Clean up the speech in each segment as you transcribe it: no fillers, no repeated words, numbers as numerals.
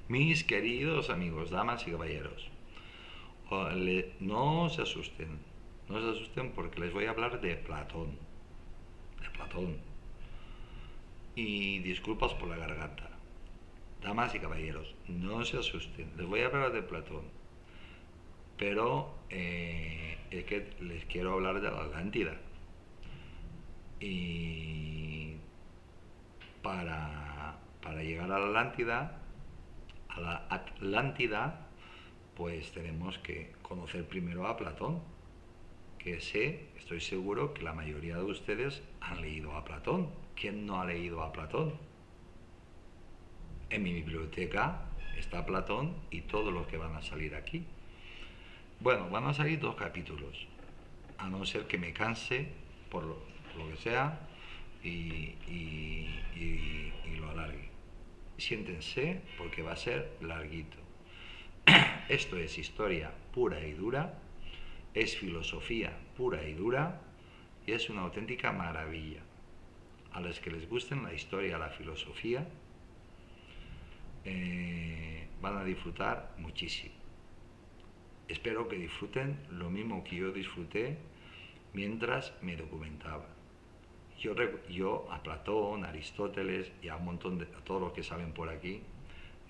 Mis queridos amigos, damas y caballeros, no se asusten, no se asusten porque les voy a hablar de Platón. Y disculpas por la garganta. Damas y caballeros, no se asusten, les voy a hablar de Platón, pero es que les quiero hablar de la Atlántida. Y para llegar a la Atlántida, pues tenemos que conocer primero a Platón, que estoy seguro que la mayoría de ustedes han leído a Platón. ¿Quién no ha leído a Platón? En mi biblioteca está Platón y todos los que van a salir aquí. Bueno, van a salir 2 capítulos, a no ser que me canse por lo que sea y lo alargue. Siéntense porque va a ser larguito. Esto es historia pura y dura, es filosofía pura y dura y es una auténtica maravilla. A los que les gusten la historia, la filosofía, van a disfrutar muchísimo. Espero que disfruten lo mismo que yo disfruté mientras me documentaba. Yo a Platón, a Aristóteles y a un montón a todos los que salen por aquí,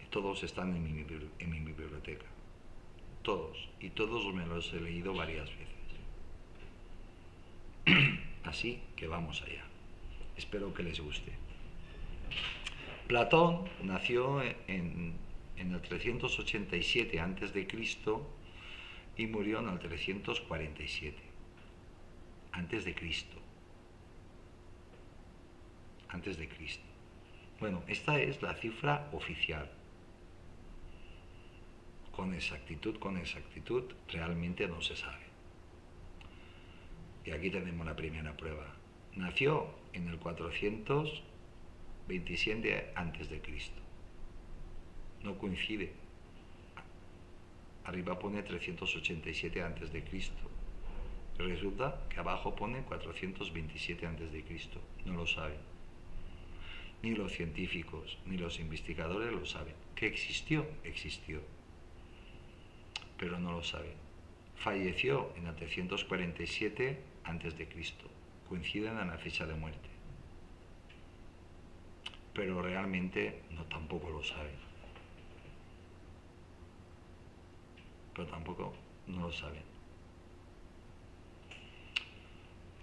todos están en mi biblioteca. Todos. Y todos me los he leído varias veces. Así que vamos allá. Espero que les guste. Platón nació en el 387 a.C. y murió en el 347 a.C. Antes de Cristo. Bueno, esta es la cifra oficial. Con exactitud, realmente no se sabe. Y aquí tenemos la primera prueba. Nació en el 427 a.C. No coincide. Arriba pone 387 a.C. Resulta que abajo pone 427 a.C. No lo saben. Ni los científicos, ni los investigadores lo saben. ¿Que existió? Existió. Pero no lo saben. Falleció en el 347 a.C. Coinciden en la fecha de muerte. Pero realmente tampoco lo saben. Pero tampoco no lo saben.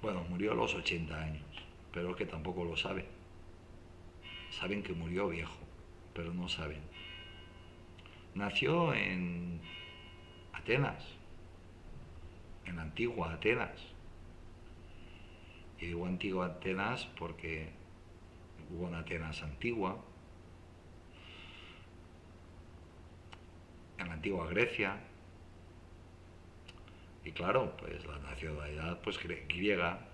Bueno, murió a los 80 años, pero es que tampoco lo saben. Saben que murió viejo, pero no saben. Nació en Atenas, en la antigua Atenas. Y digo antigua Atenas porque hubo una Atenas antigua, en la antigua Grecia. Y claro, pues la nacionalidad pues griega,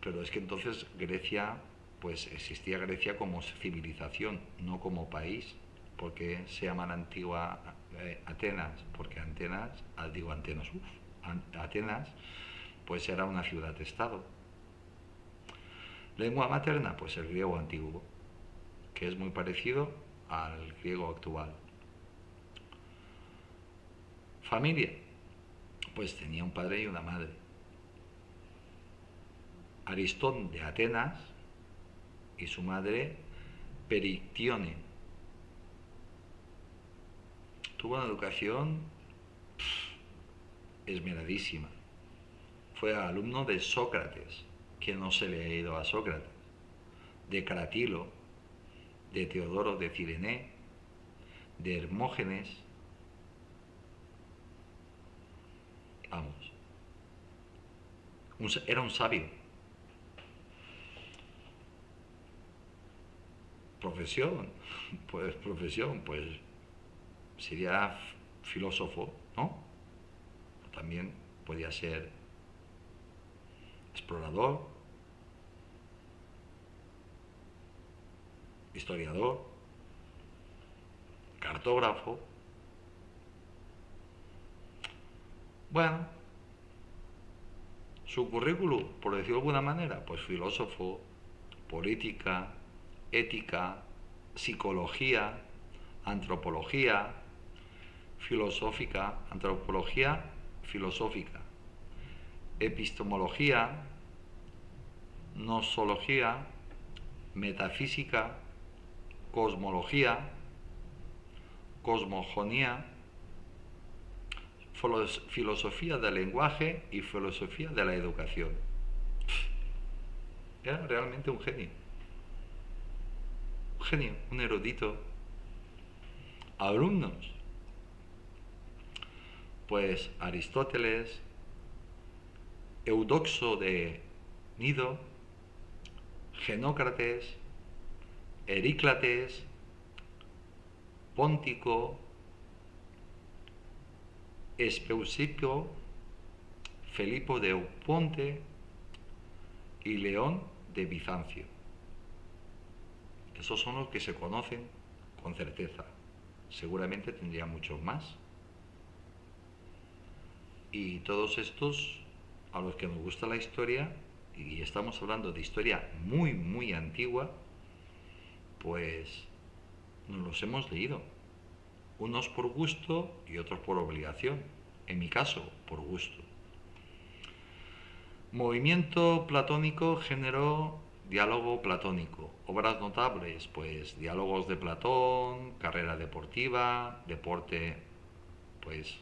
pero es que entonces Grecia, pues existía Grecia como civilización, no como país. Porque se llaman antigua Atenas, porque Atenas, pues era una ciudad-estado. Lengua materna, pues el griego antiguo, que es muy parecido al griego actual. Familia, pues tenía un padre y una madre. Aristón de Atenas y su madre Perictione. Tuvo una educación esmeradísima. Fue alumno de Sócrates, que no se le ha ido a Sócrates, de Cratilo, de Teodoro de Cirene, de Hermógenes. Vamos, era un sabio. Profesión, pues sería filósofo, ¿no? También podía ser explorador, historiador, cartógrafo. Bueno, su currículum, por decirlo de alguna manera, pues filósofo, política, ética, psicología, antropología filosófica, epistemología, gnosología, metafísica, cosmología, cosmogonía, filosofía del lenguaje y filosofía de la educación. Era realmente un genio. Un genio, un erudito. Alumnos. Pues Aristóteles, Eudoxo de Nido, Genócrates, Heríclates, Póntico, Espeusipo, Felipo de Oponte y León de Bizancio. Esos son los que se conocen con certeza. Seguramente tendría muchos más. Y todos estos, a los que nos gusta la historia, y estamos hablando de historia muy, muy antigua, pues nos los hemos leído. Unos por gusto y otros por obligación. En mi caso, por gusto. Movimiento platónico generó diálogo platónico. Obras notables, pues diálogos de Platón, carrera deportiva, deporte, pues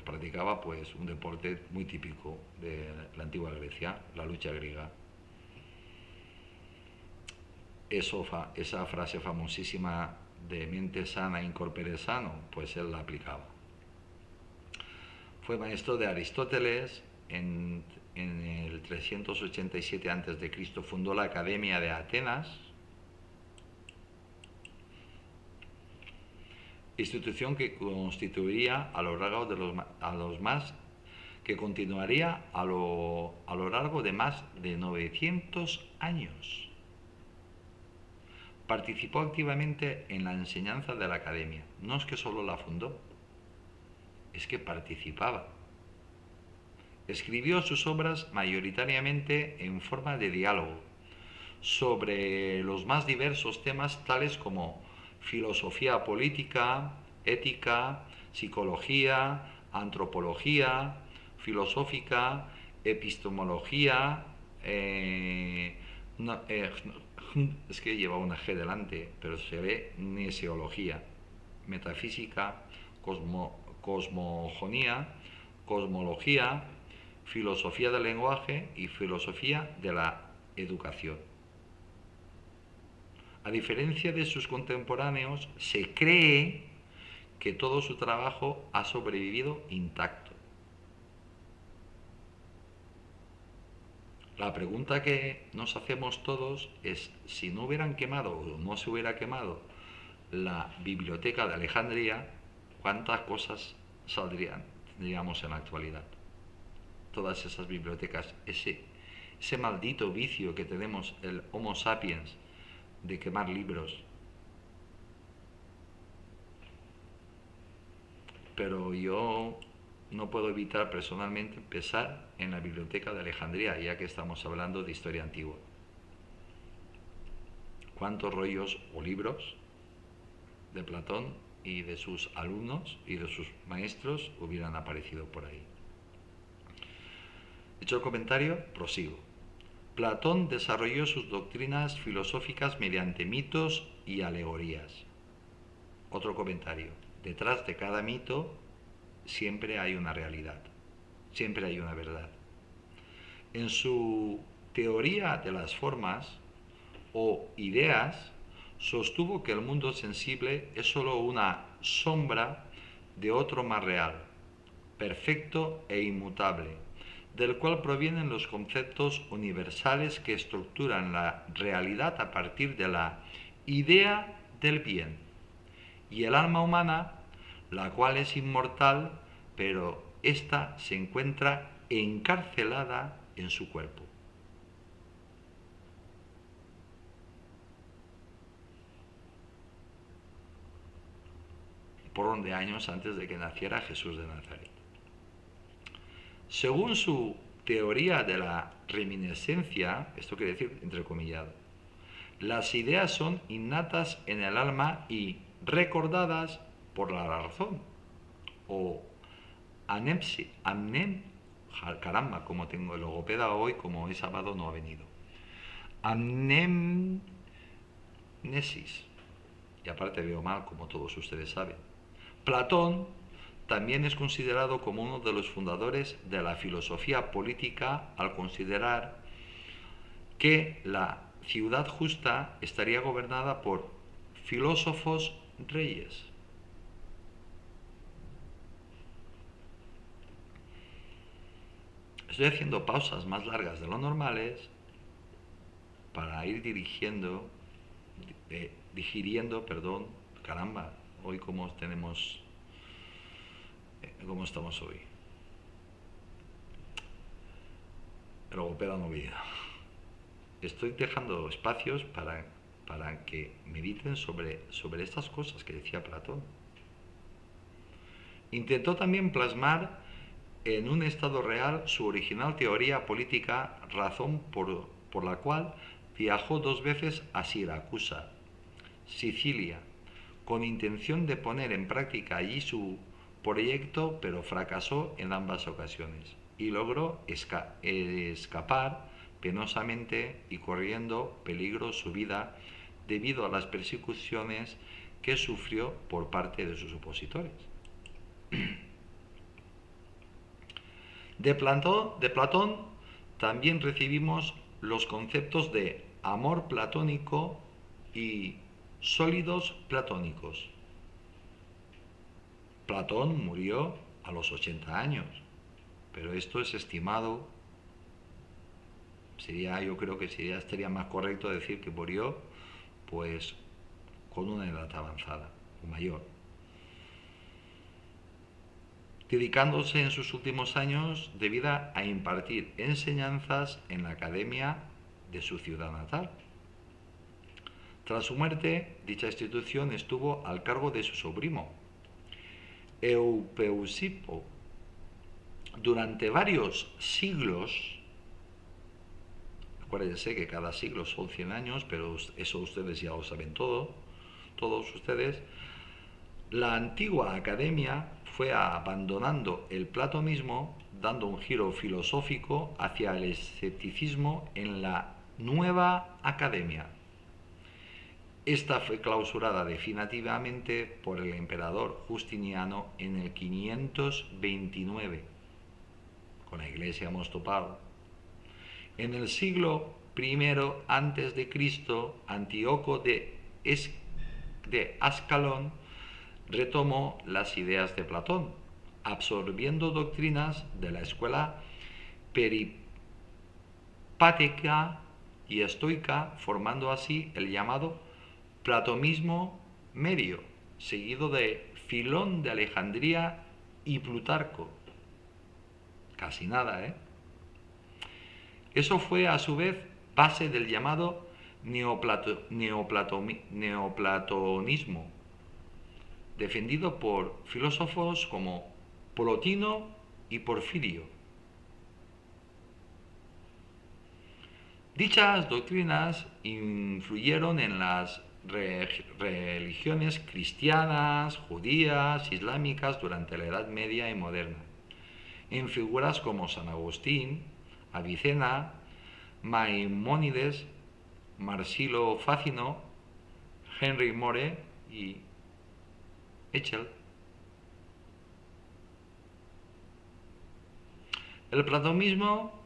practicaba pues un deporte muy típico de la antigua Grecia, la lucha griega. Esa frase famosísima de mente sana in corpore sano, pues él la aplicaba. Fue maestro de Aristóteles. En el 387 a.C. fundó la Academia de Atenas, institución que constituiría a lo largo de que continuaría a lo largo de más de 900 años. Participó activamente en la enseñanza de la academia. No es que solo la fundó, es que participaba. Escribió sus obras mayoritariamente en forma de diálogo sobre los más diversos temas tales como filosofía política, ética, psicología, antropología, filosófica, epistemología, es que lleva una G delante, pero se ve gnoseología, metafísica, cosmogonía, cosmología, filosofía del lenguaje y filosofía de la educación. A diferencia de sus contemporáneos, se cree que todo su trabajo ha sobrevivido intacto. La pregunta que nos hacemos todos es, si no hubieran quemado o no se hubiera quemado la biblioteca de Alejandría, ¿cuántas cosas tendríamos en la actualidad? Todas esas bibliotecas, ese maldito vicio que tenemos, el Homo sapiens, de quemar libros. Pero yo no puedo evitar personalmente pensar en la biblioteca de Alejandría, ya que estamos hablando de historia antigua. ¿Cuántos rollos o libros de Platón y de sus alumnos y de sus maestros hubieran aparecido por ahí? Hecho el comentario, prosigo. Platón desarrolló sus doctrinas filosóficas mediante mitos y alegorías. Otro comentario. Detrás de cada mito siempre hay una realidad, siempre hay una verdad. En su teoría de las formas o ideas, sostuvo que el mundo sensible es sólo una sombra de otro más real, perfecto e inmutable, del cual provienen los conceptos universales que estructuran la realidad a partir de la idea del bien, y el alma humana, la cual es inmortal, pero ésta se encuentra encarcelada en su cuerpo. Porrón de años antes de que naciera Jesús de Nazaret. Según su teoría de la reminiscencia, esto quiere decir entrecomillado, las ideas son innatas en el alma y recordadas por la razón. O caramba, como tengo el logopeda hoy, como es sábado no ha venido. Amnesis. Y aparte veo mal, como todos ustedes saben. Platón también es considerado como uno de los fundadores de la filosofía política al considerar que la ciudad justa estaría gobernada por filósofos reyes. Estoy haciendo pausas más largas de lo normales para ir digiriendo, caramba, hoy cómo estamos hoy. El logopeda no olvida. Estoy dejando espacios para que mediten sobre estas cosas que decía Platón. Intentó también plasmar en un estado real su original teoría política, razón por la cual viajó 2 veces a Siracusa, Sicilia, con intención de poner en práctica allí su proyecto, pero fracasó en ambas ocasiones y logró escapar penosamente y corriendo peligro su vida debido a las persecuciones que sufrió por parte de sus opositores. De Platón también recibimos los conceptos de amor platónico y sólidos platónicos. Platón murió a los 80 años, pero esto es estimado. Yo creo que estaría más correcto decir que murió pues con una edad avanzada o mayor, dedicándose en sus últimos años de vida a impartir enseñanzas en la academia de su ciudad natal. Tras su muerte, dicha institución estuvo al cargo de su sobrino, Eupeusipo. Durante varios siglos, acuérdense que cada siglo son 100 años, pero eso ustedes ya lo saben todos ustedes, la antigua academia fue abandonando el platonismo, dando un giro filosófico hacia el escepticismo en la nueva academia. Esta fue clausurada definitivamente por el emperador Justiniano en el 529. Con la iglesia hemos topado. En el siglo I a.C., Antíoco de Ascalón retomó las ideas de Platón, absorbiendo doctrinas de la escuela peripática y estoica, formando así el llamado platonismo medio, seguido de Filón de Alejandría y Plutarco. Casi nada, ¿eh? Eso fue a su vez base del llamado neoplatonismo, defendido por filósofos como Plotino y Porfirio. Dichas doctrinas influyeron en las religiones cristianas, judías, islámicas durante la Edad Media y moderna, en figuras como San Agustín, Avicena, Maimónides, Marsilio Fácino, Henry More y Echel. El platonismo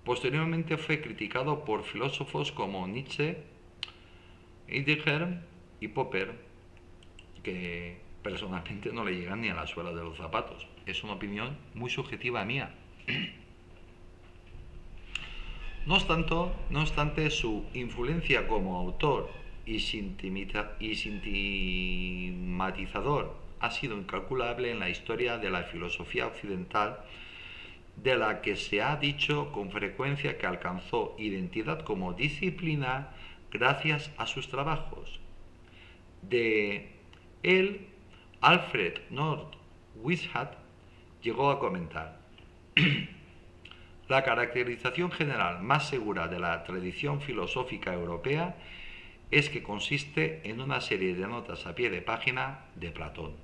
posteriormente fue criticado por filósofos como Nietzsche, Heidegger y Popper, que personalmente no le llegan ni a la suela de los zapatos. Es una opinión muy subjetiva mía. No obstante, su influencia como autor y sintematizador ha sido incalculable en la historia de la filosofía occidental, de la que se ha dicho con frecuencia que alcanzó identidad como disciplina gracias a sus trabajos. De él, Alfred North Whitehead llegó a comentar: La caracterización general más segura de la tradición filosófica europea es que consiste en una serie de notas a pie de página de Platón.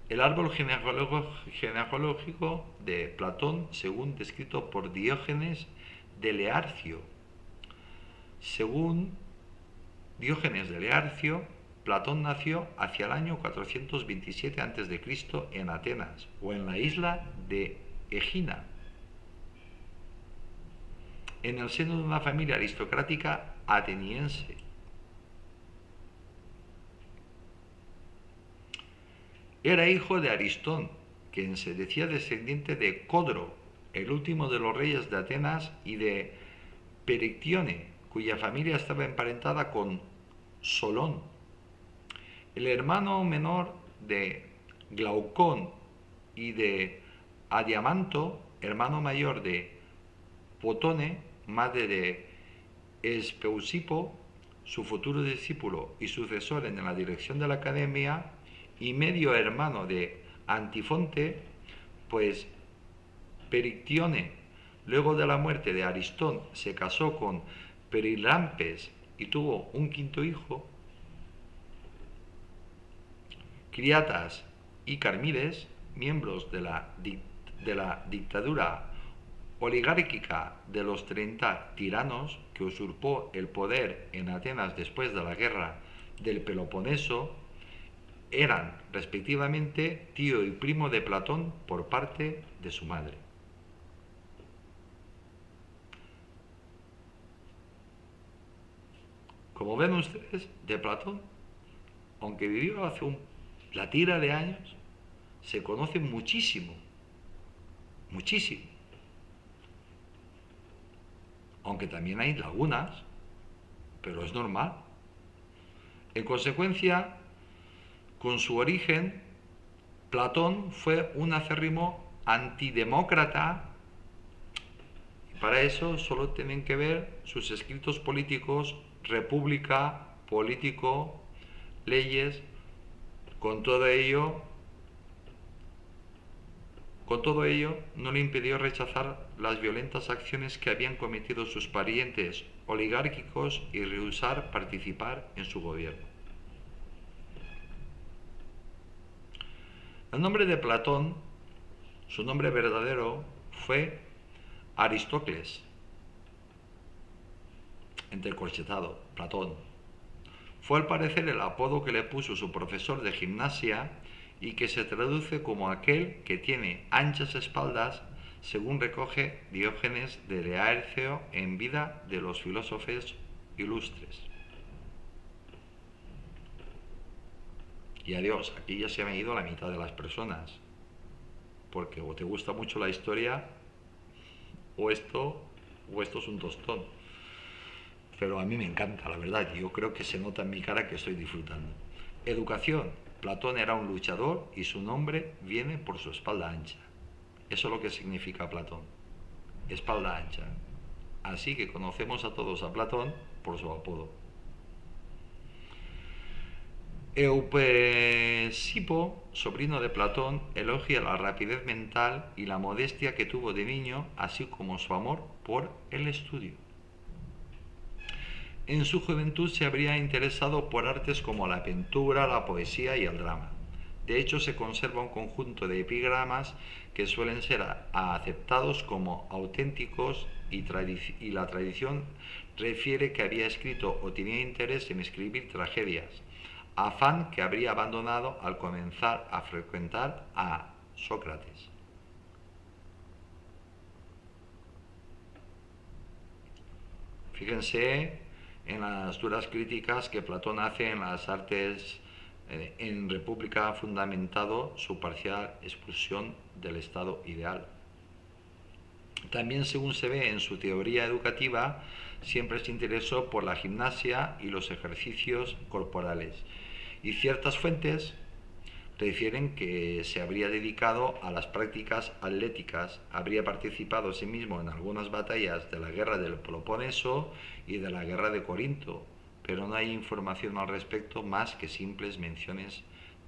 El árbol genealógico de Platón, según descrito por Diógenes de Laercio. Según Diógenes de Laercio, Platón nació hacia el año 427 a.C. en Atenas o en la isla de Egina, en el seno de una familia aristocrática ateniense. Era hijo de Aristón, quien se decía descendiente de Codro, el último de los reyes de Atenas, y de Perictione, cuya familia estaba emparentada con Solón. El hermano menor de Glaucón y de Adiamanto, hermano mayor de Potone, madre de Espeusipo, su futuro discípulo y sucesor en la dirección de la academia, y medio hermano de Antifonte, pues Perictione, luego de la muerte de Aristón, se casó con Perilampes y tuvo un quinto hijo, Criatas y Carmides, miembros de la dictadura oligárquica de los 30 tiranos que usurpó el poder en Atenas después de la guerra del Peloponeso, eran respectivamente tío y primo de Platón por parte de su madre. Como ven ustedes, de Platón, aunque vivió hace la tira de años, se conoce muchísimo, muchísimo. Aunque también hay lagunas, pero es normal. En consecuencia, con su origen, Platón fue un acérrimo antidemócrata, y para eso solo tienen que ver sus escritos políticos, República, Político, Leyes. Con todo ello no le impidió rechazar las violentas acciones que habían cometido sus parientes oligárquicos y rehusar participar en su gobierno. El nombre de Platón, su nombre verdadero, fue Aristócles, entrecorchetado, Platón. Fue al parecer el apodo que le puso su profesor de gimnasia y que se traduce como aquel que tiene anchas espaldas, según recoge Diógenes de Laercio en Vida de los filósofos ilustres. Y adiós, aquí ya se me ha ido la mitad de las personas, porque o te gusta mucho la historia o esto es un tostón. Pero a mí me encanta, la verdad, yo creo que se nota en mi cara que estoy disfrutando. Educación. Platón era un luchador y su nombre viene por su espalda ancha. Eso es lo que significa Platón, espalda ancha. Así que conocemos a todos a Platón por su apodo. Eupesipo, sobrino de Platón, elogia la rapidez mental y la modestia que tuvo de niño, así como su amor por el estudio. En su juventud se habría interesado por artes como la pintura, la poesía y el drama. De hecho, se conserva un conjunto de epigramas que suelen ser aceptados como auténticos y la tradición refiere que había escrito o tenía interés en escribir tragedias, afán que habría abandonado al comenzar a frecuentar a Sócrates. Fíjense en las duras críticas que Platón hace en las artes en República, fundamentado su parcial expulsión del estado ideal. También, según se ve en su teoría educativa, siempre se interesó por la gimnasia y los ejercicios corporales, y ciertas fuentes refieren que se habría dedicado a las prácticas atléticas, habría participado asimismo en algunas batallas de la guerra del Peloponeso y de la guerra de Corinto, pero no hay información al respecto más que simples menciones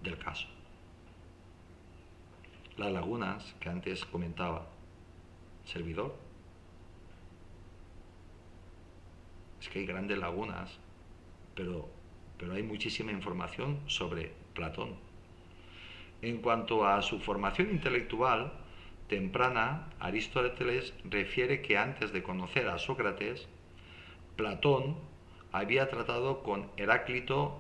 del caso. Las lagunas que antes comentaba servidor, es que hay grandes lagunas, pero hay muchísima información sobre Platón. En cuanto a su formación intelectual temprana, Aristóteles refiere que antes de conocer a Sócrates, Platón había tratado con Heráclito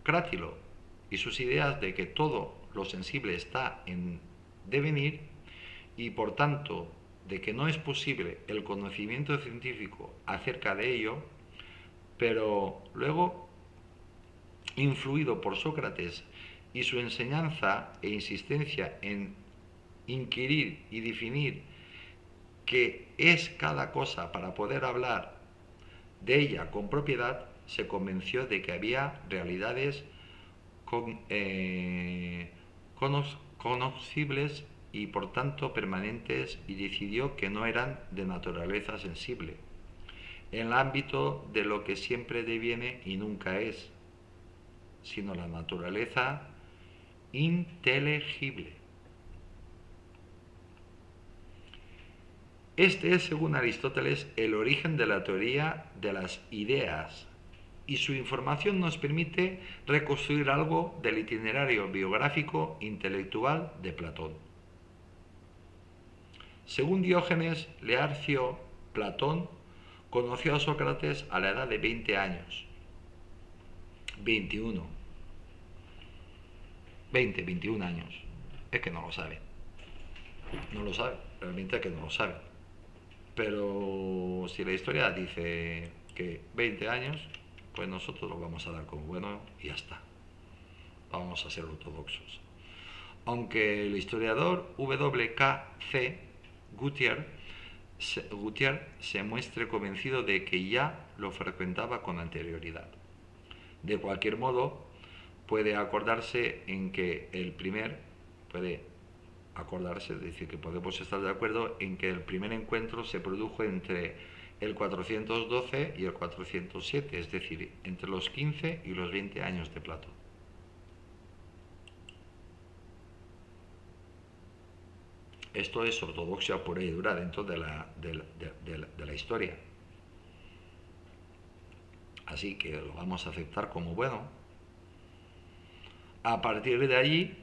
Crátilo y sus ideas de que todo lo sensible está en devenir y por tanto de que no es posible el conocimiento científico acerca de ello, pero luego, influido por Sócrates y su enseñanza e insistencia en inquirir y definir qué es cada cosa para poder hablar de ella con propiedad, se convenció de que había realidades conocibles y por tanto permanentes y decidió que no eran de naturaleza sensible, en el ámbito de lo que siempre deviene y nunca es, sino la naturaleza inteligible. Este es, según Aristóteles, el origen de la teoría de las ideas, y su información nos permite reconstruir algo del itinerario biográfico intelectual de Platón. Según Diógenes Laercio, Platón conoció a Sócrates a la edad de 20 años. 21 años. Es que no lo sabe. No lo sabe. Realmente es que no lo sabe. Pero si la historia dice que 20 años, pues nosotros lo vamos a dar como bueno y ya está. Vamos a ser ortodoxos. Aunque el historiador W.K.C. Gutier se muestre convencido de que ya lo frecuentaba con anterioridad. De cualquier modo, puede acordarse en que es decir, que podemos estar de acuerdo en que el primer encuentro se produjo entre el 412 y el 407, es decir, entre los 15 y los 20 años de Platón. Esto es ortodoxia pura y dura dentro de la historia. Así que lo vamos a aceptar como bueno. A partir de allí,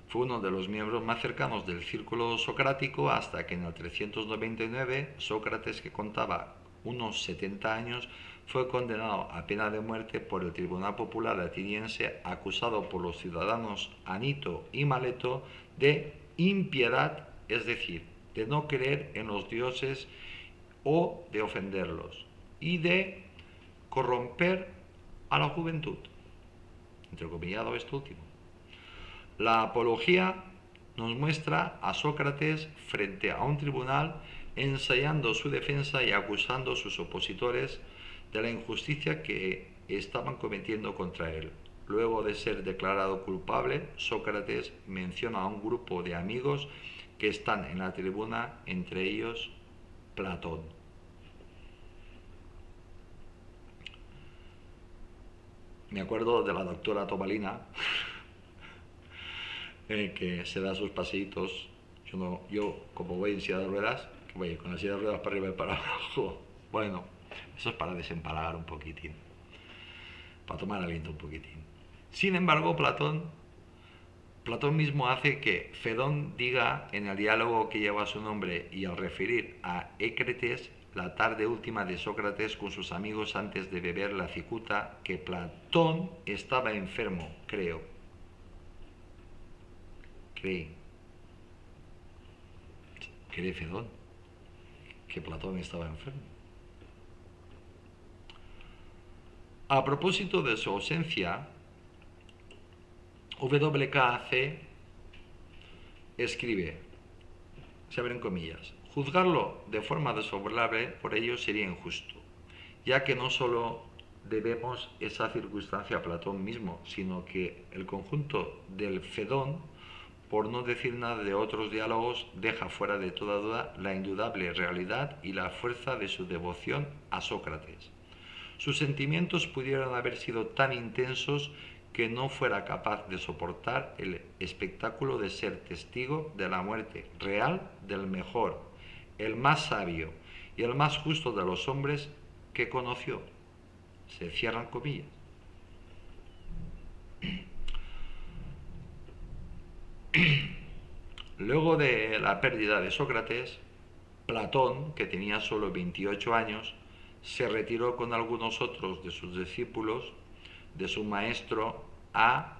fue uno de los miembros más cercanos del círculo socrático hasta que en el 399 Sócrates, que contaba unos 70 años, fue condenado a pena de muerte por el Tribunal Popular ateniense, acusado por los ciudadanos Anito y Maleto de impiedad, es decir, de no creer en los dioses o de ofenderlos, y de corromper a la juventud, entrecomillado esto último. La apología nos muestra a Sócrates frente a un tribunal ensayando su defensa y acusando a sus opositores de la injusticia que estaban cometiendo contra él. Luego de ser declarado culpable, Sócrates menciona a un grupo de amigos que están en la tribuna, entre ellos Platón. Me acuerdo de la doctora Tobalina, que se da sus paseitos. Yo como voy en silla de ruedas, que voy con la silla de ruedas para arriba y para abajo, bueno, eso es para desempalagar un poquitín, para tomar aliento un poquitín. Sin embargo, Platón mismo hace que Fedón diga en el diálogo que lleva su nombre y al referir a Écrates, la tarde última de Sócrates con sus amigos antes de beber la cicuta, que Platón estaba enfermo, cree Fedón que Platón estaba enfermo. A propósito de su ausencia, WKC escribe, se abren comillas, juzgarlo de forma desfavorable por ello sería injusto, ya que no solo debemos esa circunstancia a Platón mismo, sino que el conjunto del Fedón, por no decir nada de otros diálogos, deja fuera de toda duda la indudable realidad y la fuerza de su devoción a Sócrates. Sus sentimientos pudieron haber sido tan intensos que no fuera capaz de soportar el espectáculo de ser testigo de la muerte real del mejor, el más sabio y el más justo de los hombres que conoció. Se cierran comillas. Luego de la pérdida de Sócrates, Platón, que tenía solo 28 años, se retiró con algunos otros de sus discípulos de su maestro a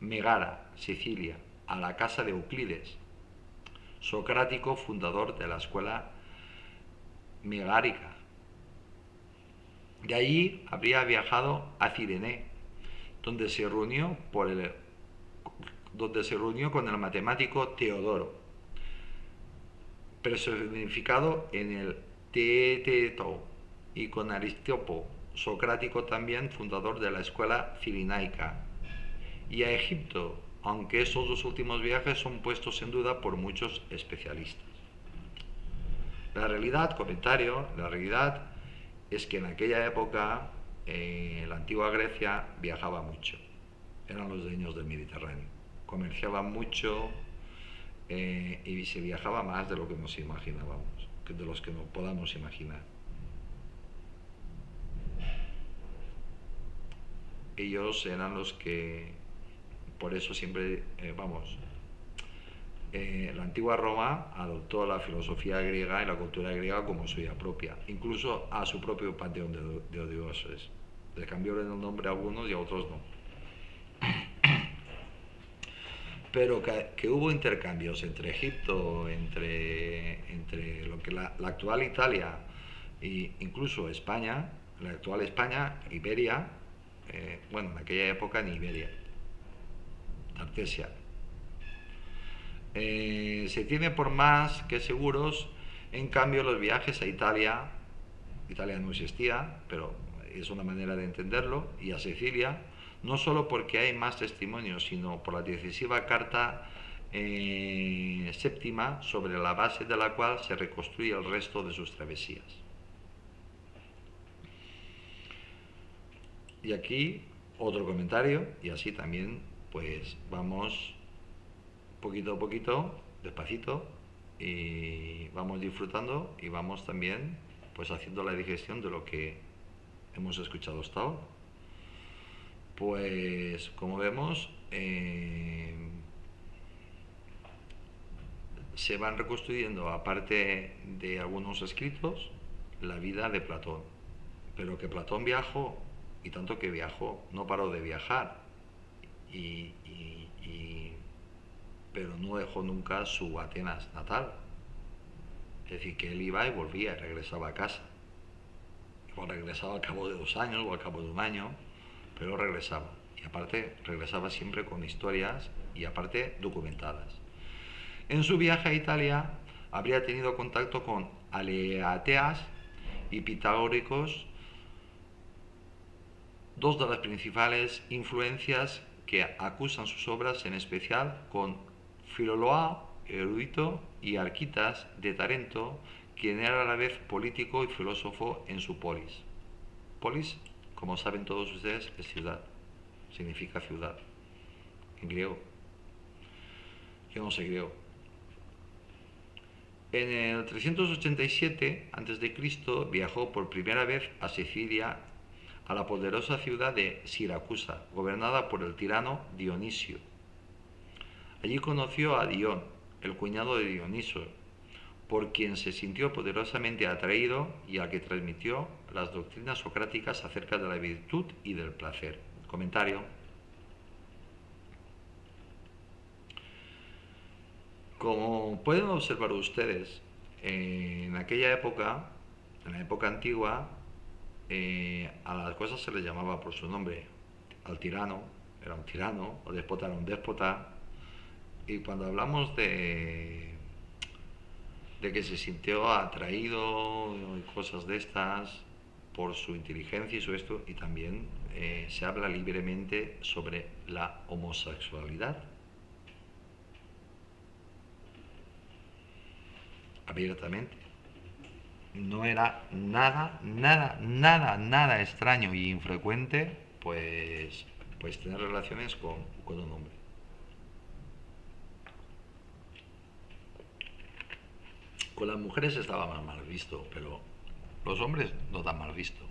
Megara, Sicilia, a la casa de Euclides, socrático fundador de la escuela megárica. De allí habría viajado a Cirene, donde se reunió con el matemático Teodoro, personificado en el Teeteto, y con Aristópo, socrático también fundador de la escuela cirenaica, y a Egipto, aunque esos dos últimos viajes son puestos en duda por muchos especialistas. La realidad es que en aquella época la antigua Grecia viajaba mucho, eran los dueños del Mediterráneo, comerciaban mucho y se viajaba más de lo que nos imaginábamos, de los que nos podamos imaginar. Ellos eran los que, por eso siempre, la antigua Roma adoptó la filosofía griega y la cultura griega como suya propia, incluso a su propio panteón de dioses. Le cambiaron el nombre a algunos y a otros no. Pero que hubo intercambios entre Egipto, entre lo que la actual Italia e incluso España, la actual España, Iberia, en aquella época en Iberia, Tartesia. Se tiene por más que seguros, en cambio, los viajes a Italia no existía, pero es una manera de entenderlo, y a Sicilia, no solo porque hay más testimonios, sino por la decisiva carta séptima, sobre la base de la cual se reconstruye el resto de sus travesías. Y aquí otro comentario, y así también pues vamos poquito a poquito, despacito, y vamos disfrutando y vamos también pues haciendo la digestión de lo que hemos escuchado hasta ahora. Pues como vemos, se van reconstruyendo, aparte de algunos escritos, la vida de Platón, pero que Platón viajó, y tanto que viajó, no paró de viajar, pero no dejó nunca su Atenas natal. Es decir, que él iba y volvía y regresaba a casa. Igual regresaba al cabo de 2 años o al cabo de 1 año, pero regresaba. Y aparte regresaba siempre con historias y aparte documentadas. En su viaje a Italia habría tenido contacto con aleateas y pitagóricos, dos de las principales influencias que acusan sus obras, en especial con Filoloao, erudito, y Arquitas de Tarento, quien era a la vez político y filósofo en su polis. Polis, como saben todos ustedes, es ciudad, significa ciudad, en griego. Yo no sé griego. En el 387 a.C. viajó por primera vez a Sicilia, a la poderosa ciudad de Siracusa, gobernada por el tirano Dionisio. Allí conoció a Dión, el cuñado de Dioniso, por quien se sintió poderosamente atraído y al que transmitió las doctrinas socráticas acerca de la virtud y del placer. Comentario. Como pueden observar ustedes, en aquella época, en la época antigua, a las cosas se les llamaba por su nombre. Al tirano era un tirano, o déspota era un déspota. Y cuando hablamos de que se sintió atraído y cosas de estas por su inteligencia y su esto, y también se habla libremente sobre la homosexualidad. Abiertamente. No era nada extraño y infrecuente, pues pues tener relaciones con un hombre. Con las mujeres estaba más mal visto, pero los hombres no tan mal visto.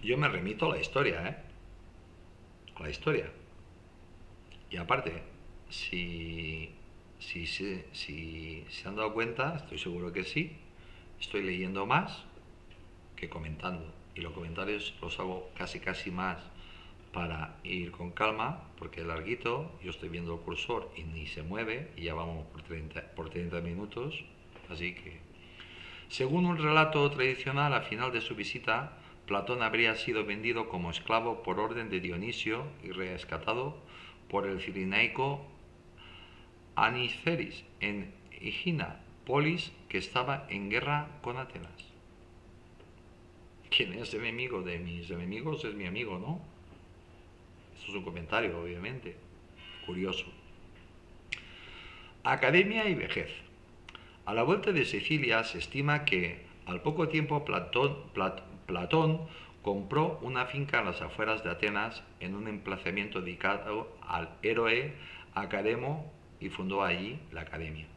Yo me remito a la historia, a la historia. Y aparte, si se han dado cuenta, estoy seguro que sí, estoy leyendo más que comentando. Y los comentarios los hago casi más para ir con calma, porque es larguito, yo estoy viendo el cursor y ni se mueve, y ya vamos por 30 minutos, así que... Según un relato tradicional, al final de su visita, Platón habría sido vendido como esclavo por orden de Dionisio y rescatado por el cirenaico Aniceris en Higina, polis que estaba en guerra con Atenas. Quien es enemigo de mis enemigos es mi amigo, ¿no? Esto es un comentario, obviamente. Curioso. Academia y vejez. A la vuelta de Sicilia se estima que al poco tiempo Platón compró una finca en las afueras de Atenas en un emplazamiento dedicado al héroe Academo y fundó allí la academia.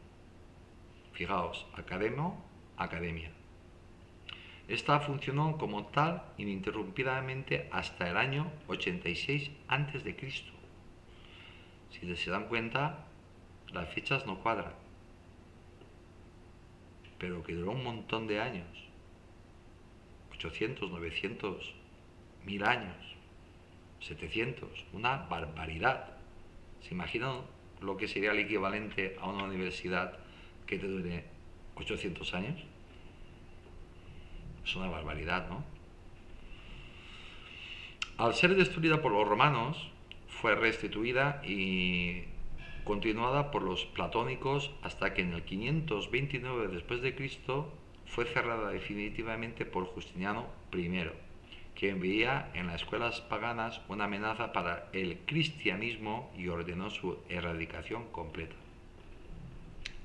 Fijaos, academia. Esta funcionó como tal ininterrumpidamente hasta el año 86 a.C. Si se dan cuenta, las fechas no cuadran, pero que duró un montón de años, 800, 900, 1000 años, 700, una barbaridad. ¿Se imaginan lo que sería el equivalente a una universidad que te dure 800 años? Es una barbaridad, ¿no? Al ser destruida por los romanos, fue restituida y continuada por los platónicos hasta que en el 529 después de Cristo fue cerrada definitivamente por Justiniano I, quien veía en las escuelas paganas una amenaza para el cristianismo y ordenó su erradicación completa.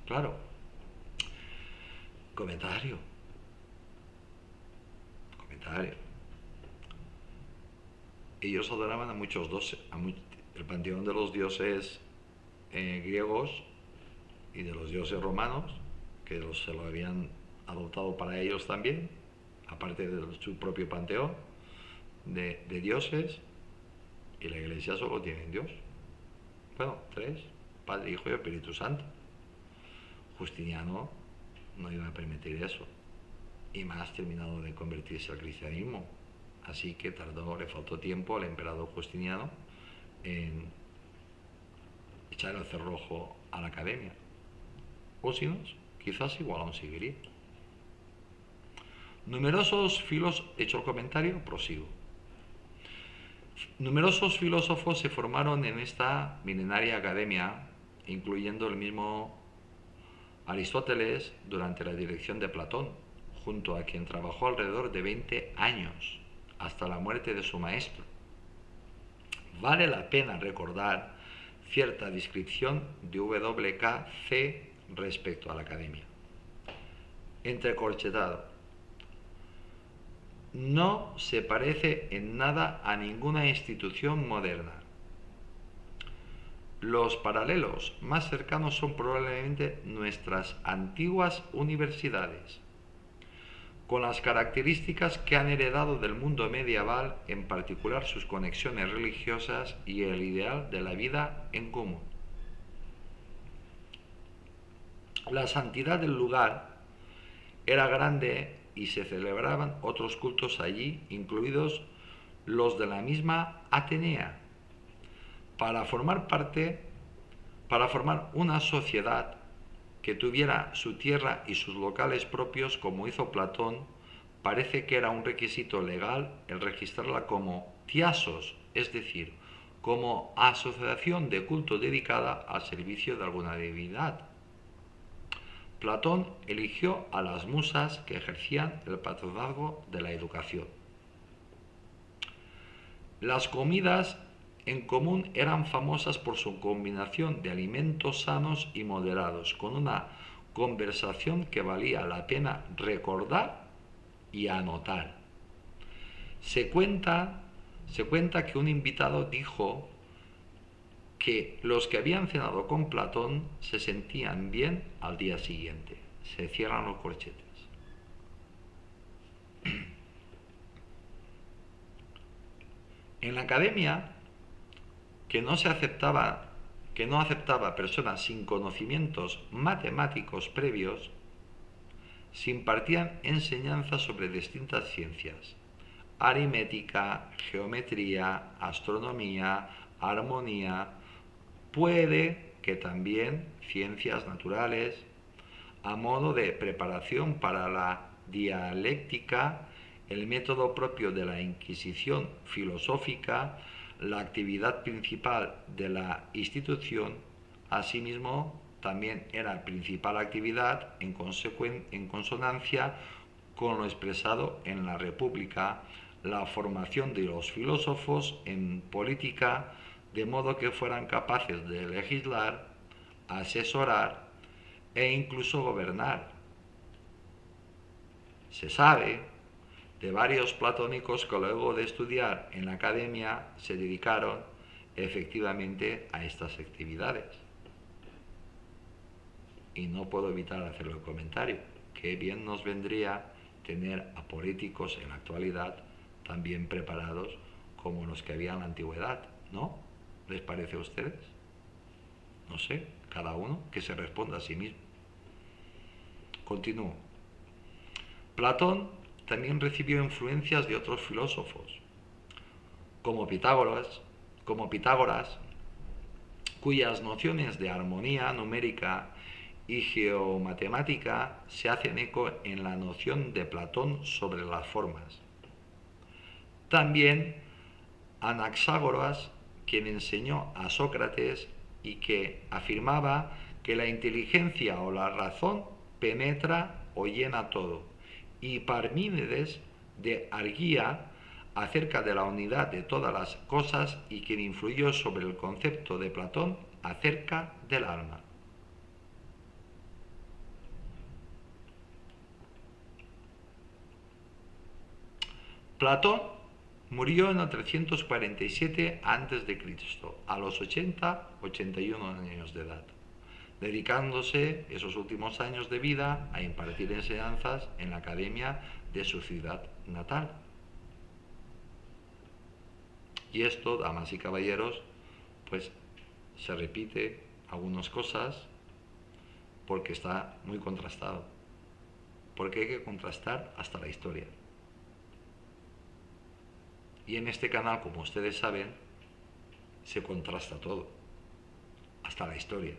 Claro. Comentario. Ellos adoraban a muchos dioses, el panteón de los dioses griegos y de los dioses romanos, que se lo habían adoptado para ellos también, aparte de su propio panteón de dioses, y la Iglesia solo tiene un Dios. Bueno, 3, Padre, Hijo y Espíritu Santo. Justiniano no iba a permitir eso, y más terminado de convertirse al cristianismo, así que le faltó tiempo al emperador Justiniano en echar el cerrojo a la academia, o si no, quizás igual aún seguiría. Numerosos filósofos, hecho el comentario, prosigo. Numerosos filósofos se formaron en esta milenaria academia, incluyendo el mismo Aristóteles durante la dirección de Platón, junto a quien trabajó alrededor de 20 años, hasta la muerte de su maestro. Vale la pena recordar cierta descripción de W.K.C. respecto a la academia. Entrecorchetado. No se parece en nada a ninguna institución moderna. Los paralelos más cercanos son probablemente nuestras antiguas universidades, con las características que han heredado del mundo medieval, en particular sus conexiones religiosas y el ideal de la vida en común. La santidad del lugar era grande y se celebraban otros cultos allí, incluidos los de la misma Atenea. Para formar una sociedad que tuviera su tierra y sus locales propios, como hizo Platón, parece que era un requisito legal el registrarla como tiasos, es decir, como asociación de culto dedicada al servicio de alguna divinidad. Platón eligió a las musas que ejercían el patronazgo de la educación. Las comidas en común eran famosas por su combinación de alimentos sanos y moderados, con una conversación que valía la pena recordar y a anotar. Se cuenta que un invitado dijo que los que habían cenado con Platón se sentían bien al día siguiente. Se cierran los corchetes. En la academia, que no aceptaba personas sin conocimientos matemáticos previos, se impartían enseñanzas sobre distintas ciencias: aritmética, geometría, astronomía, armonía, puede que también ciencias naturales, a modo de preparación para la dialéctica, el método propio de la Inquisición filosófica, la actividad principal de la institución. Asimismo, también era principal actividad en consonancia con lo expresado en la República, la formación de los filósofos en política, de modo que fueran capaces de legislar, asesorar e incluso gobernar. Se sabe de varios platónicos que luego de estudiar en la academia se dedicaron efectivamente a estas actividades. Y no puedo evitar hacer el comentario: qué bien nos vendría tener a políticos en la actualidad tan bien preparados como los que había en la antigüedad, ¿no? ¿Les parece a ustedes? No sé, cada uno que se responda a sí mismo. Continúo. Platón también recibió influencias de otros filósofos, como Pitágoras, cuyas nociones de armonía numérica y geomatemática se hacen eco en la noción de Platón sobre las formas. También Anaxágoras, quien enseñó a Sócrates y que afirmaba que la inteligencia o la razón penetra o llena todo, y Parmínides de Argía, acerca de la unidad de todas las cosas, y quien influyó sobre el concepto de Platón acerca del alma. Platón murió en el 347 a.C., a los 81 años de edad, dedicándose esos últimos años de vida a impartir enseñanzas en la academia de su ciudad natal. Y esto, damas y caballeros, pues se repite algunas cosas porque está muy contrastado, porque hay que contrastar hasta la historia. Y en este canal, como ustedes saben, se contrasta todo, hasta la historia.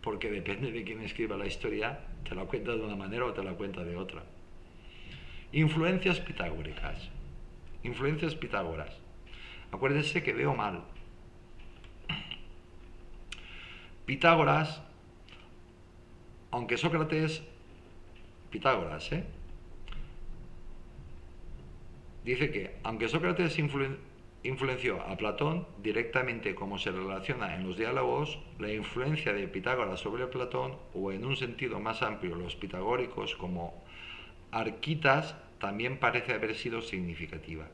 Porque depende de quién escriba la historia, te la cuenta de una manera o te la cuenta de otra. Influencias pitagóricas. Influencias Pitágoras. Acuérdense que veo mal. Pitágoras, aunque Sócrates, Pitágoras, dice que aunque Sócrates influenció a Platón directamente, como se relaciona en los diálogos, la influencia de Pitágoras sobre Platón, o en un sentido más amplio los pitagóricos como Arquitas, también parece haber sido significativa.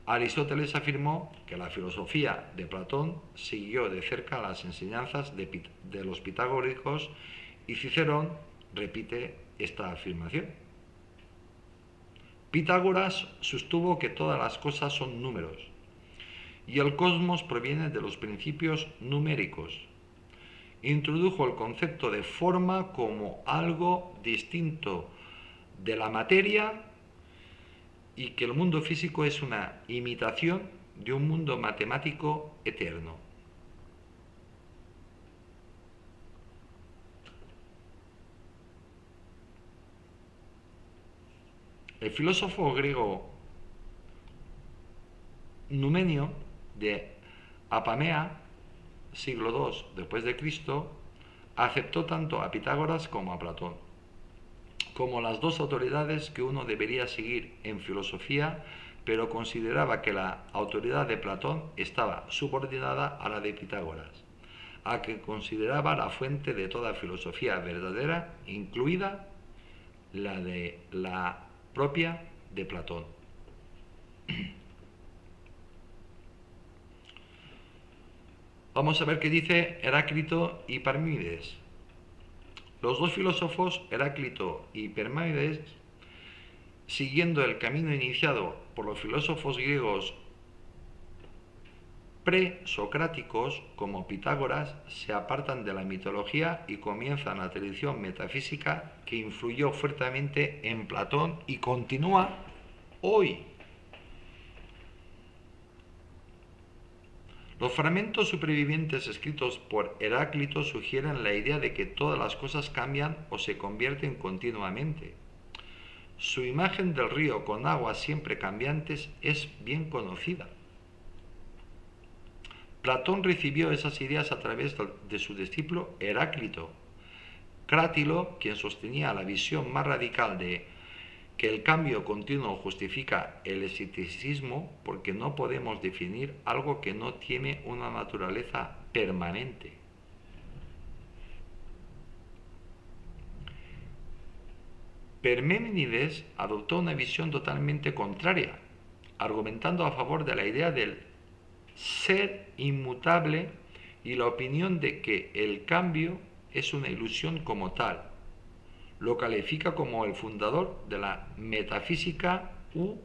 Aristóteles afirmó que la filosofía de Platón siguió de cerca las enseñanzas de los pitagóricos, y Cicerón repite esta afirmación. Pitágoras sostuvo que todas las cosas son números y el cosmos proviene de los principios numéricos. Introdujo el concepto de forma como algo distinto de la materia y que el mundo físico es una imitación de un mundo matemático eterno. El filósofo griego Numenio de Apamea, siglo II después de Cristo, aceptó tanto a Pitágoras como a Platón como las dos autoridades que uno debería seguir en filosofía, pero consideraba que la autoridad de Platón estaba subordinada a la de Pitágoras, a que consideraba la fuente de toda filosofía verdadera, incluida la propia de Platón. Vamos a ver qué dice Heráclito y Parménides. Los dos filósofos, Heráclito y Parménides, siguiendo el camino iniciado por los filósofos griegos presocráticos como Pitágoras, se apartan de la mitología y comienzan la tradición metafísica que influyó fuertemente en Platón y continúa hoy. Los fragmentos supervivientes escritos por Heráclito sugieren la idea de que todas las cosas cambian o se convierten continuamente. Su imagen del río con aguas siempre cambiantes es bien conocida. Platón recibió esas ideas a través de su discípulo Heráclito. Crátilo, quien sostenía la visión más radical de que el cambio continuo justifica el escepticismo porque no podemos definir algo que no tiene una naturaleza permanente. Parménides adoptó una visión totalmente contraria, argumentando a favor de la idea del ser inmutable y la opinión de que el cambio es una ilusión como tal. Lo califica como el fundador de la metafísica u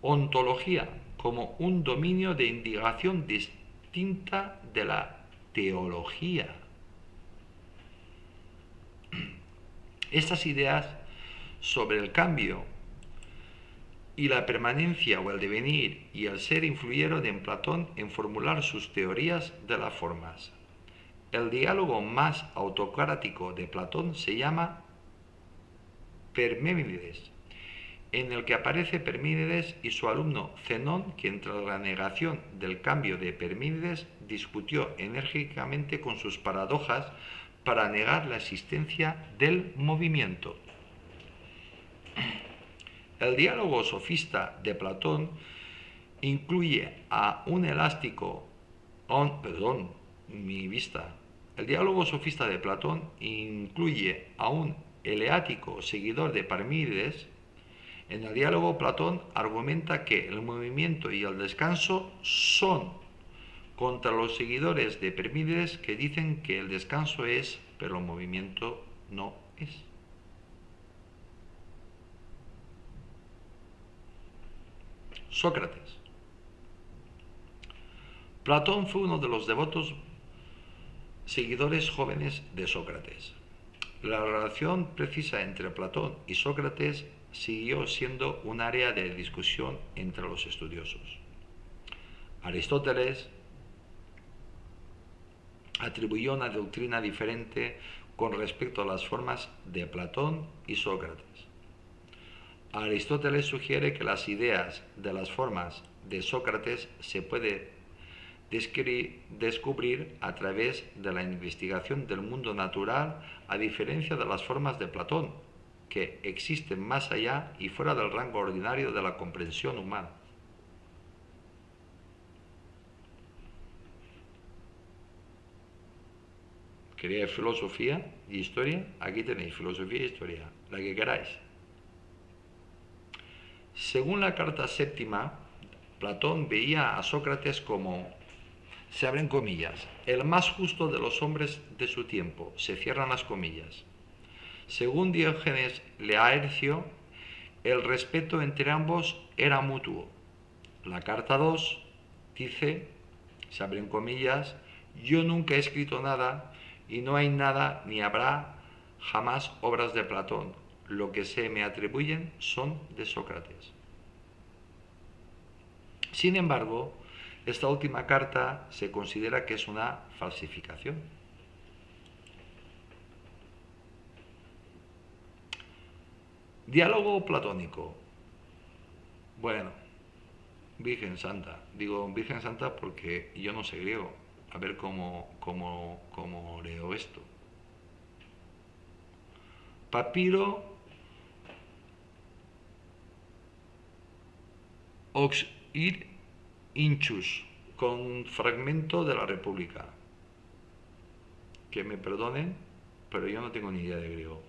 ontología, como un dominio de indagación distinta de la teología. Estas ideas sobre el cambio y la permanencia o el devenir y el ser influyeron en Platón en formular sus teorías de las formas. El diálogo más autocrático de Platón se llama Parménides, en el que aparece Parménides y su alumno Zenón, quien tras la negación del cambio de Parménides discutió enérgicamente con sus paradojas para negar la existencia del movimiento. El diálogo sofista de Platón incluye a un elástico, El diálogo sofista de Platón incluye a un eleático seguidor de Parménides. En el diálogo Platón argumenta que el movimiento y el descanso son contra los seguidores de Parménides que dicen que el descanso es, pero el movimiento no es. Sócrates. Platón fue uno de los devotos seguidores jóvenes de Sócrates. La relación precisa entre Platón y Sócrates siguió siendo un área de discusión entre los estudiosos. Aristóteles atribuyó una doctrina diferente con respecto a las formas de Platón y Sócrates. Aristóteles sugiere que las ideas de las formas de Sócrates se puede descubrir a través de la investigación del mundo natural, a diferencia de las formas de Platón, que existen más allá y fuera del rango ordinario de la comprensión humana. ¿Queréis filosofía y historia? Aquí tenéis filosofía e historia, la que queráis. Según la carta séptima, Platón veía a Sócrates como, se abren comillas, el más justo de los hombres de su tiempo, se cierran las comillas. Según Diógenes Laercio, el respeto entre ambos era mutuo. La carta 2 dice, se abren comillas, yo nunca he escrito nada y no hay nada ni habrá jamás obras de Platón. Lo que se me atribuyen son de Sócrates. Sin embargo, esta última carta se considera que es una falsificación. Diálogo platónico. Bueno, Virgen Santa. Digo Virgen Santa porque yo no sé griego. A ver cómo leo esto. Papiro Ox ir Inchus, con fragmento de la República. Que me perdonen, pero yo no tengo ni idea de griego.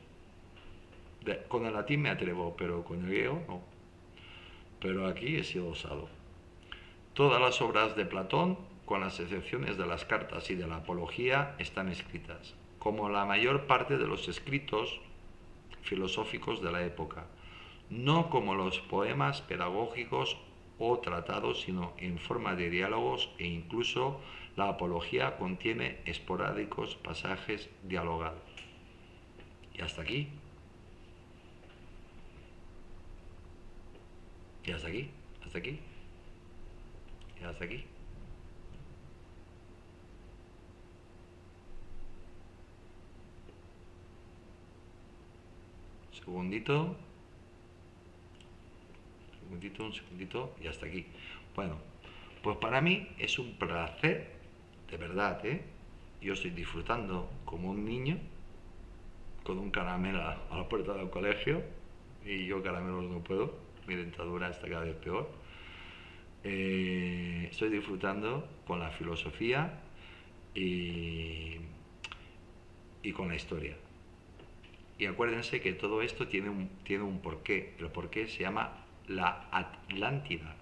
Con el latín me atrevo, pero con el griego no. Pero aquí he sido osado. Todas las obras de Platón, con las excepciones de las cartas y de la apología, están escritas, como la mayor parte de los escritos filosóficos de la época, no como los poemas pedagógicos o tratados, sino en forma de diálogos, e incluso la apología contiene esporádicos pasajes dialogados. Y hasta aquí. Y hasta aquí. Hasta aquí. Y hasta aquí. Segundito. Un segundito y hasta aquí. Bueno, pues para mí es un placer, de verdad, ¿eh? Yo estoy disfrutando como un niño con un caramelo a la puerta del colegio, y yo caramelos no puedo, mi dentadura está cada vez peor. Estoy disfrutando con la filosofía y con la historia. Y acuérdense que todo esto tiene un porqué. El porqué se llama la Atlántida.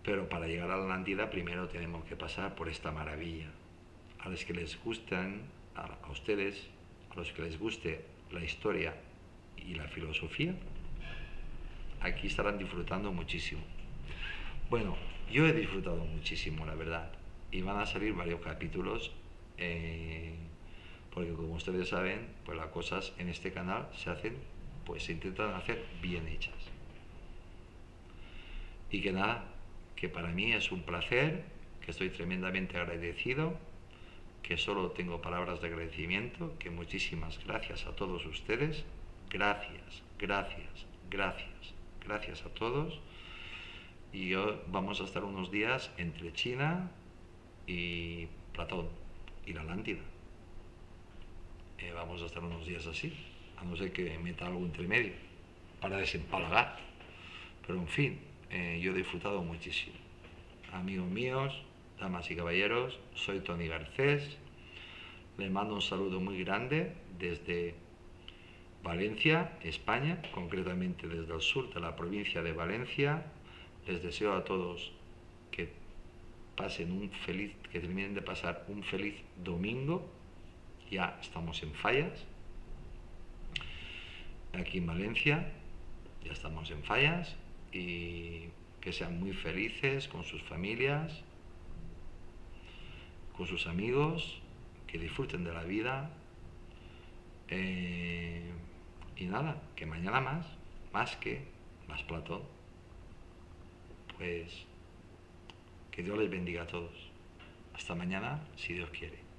Pero para llegar a la Atlántida primero tenemos que pasar por esta maravilla. A los que les gustan, a ustedes, a los que les guste la historia y la filosofía, aquí estarán disfrutando muchísimo. Bueno, yo he disfrutado muchísimo, la verdad. Y van a salir varios capítulos, porque como ustedes saben, pues las cosas en este canal se intentan hacer bien hechas. Y que nada, que para mí es un placer, que estoy tremendamente agradecido, que solo tengo palabras de agradecimiento, que muchísimas gracias a todos ustedes, gracias, gracias, gracias, gracias a todos. Y hoy vamos a estar unos días entre China y Platón y la Atlántida. Vamos a estar unos días así, a no ser que meta algo entre medio para desempalagar. Pero en fin, yo he disfrutado muchísimo. Amigos míos, damas y caballeros, soy Tony Garcés. Les mando un saludo muy grande desde Valencia, España, concretamente desde el sur de la provincia de Valencia. Les deseo a todos que terminen de pasar un feliz domingo. Ya estamos en Fallas, aquí en Valencia, ya estamos en Fallas, y que sean muy felices con sus familias, con sus amigos, que disfruten de la vida, y nada, que mañana más Platón, pues que Dios les bendiga a todos. Hasta mañana, si Dios quiere.